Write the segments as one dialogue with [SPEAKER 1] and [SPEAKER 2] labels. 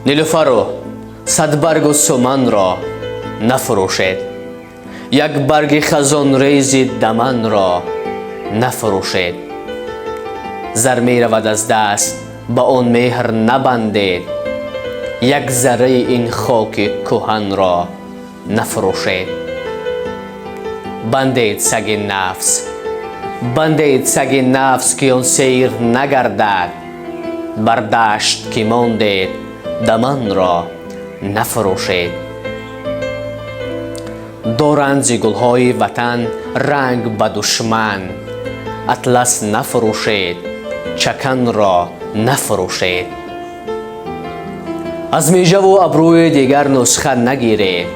[SPEAKER 1] نیلوفر و صدبرگ و سمن را نفروشید، یک برگ خزان ریز دمن را نفروشید. زر می رود از دست با آن مهر نبندید، یک ذره این خاک کهن را نفروشید. بندید سگ نفس، بندید سگ نفس که آن سیر نگردد، بر دشت که ماندید دمن را نفروشید. دارند ز گلهای وطن رنگ به دشمن، اطلس نفروشید، چکن را نفروشید. از میژه و ابروی دیگر نسخه نگیرید،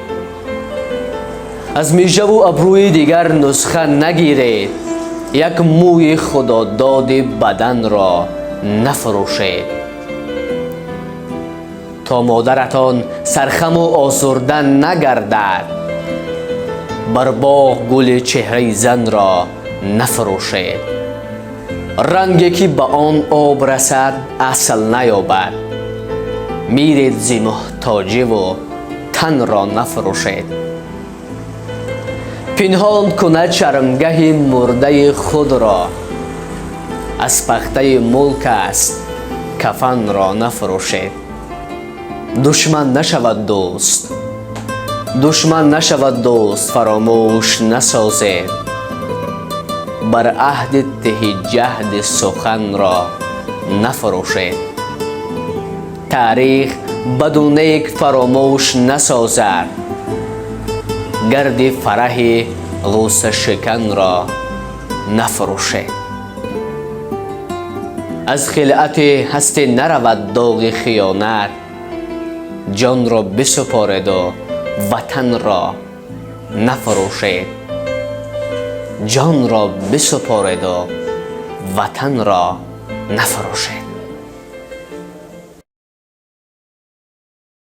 [SPEAKER 1] از میژه و ابروی دیگر نسخه نگیرید، یک موی خداداد بدن را نفروشید. تا مادرتان سرخم و آزرده نگردد، بر باغ گل چهره زن را نفروشید. رنگی که به آن آب رسد اصل نیابد، میرید ز محتاجی و تن را نفروشید. پنهان کند شرمگه مرده خود را، از پخته ملک است کفن را نفروشید. دشمن نشود دوست، دشمن نشود دوست، فراموش نسازید، بر عهد ته جهد سخن را نفروشید. تاریخ بد و نیک فراموش نسازد، گرد فرح غوسه شکن را نفروشید. از خلعت هستی نرود داغ خیانت، جان را بسپارید و وطن را نفروشید. جان را بسپارید و وطن را نفروشید.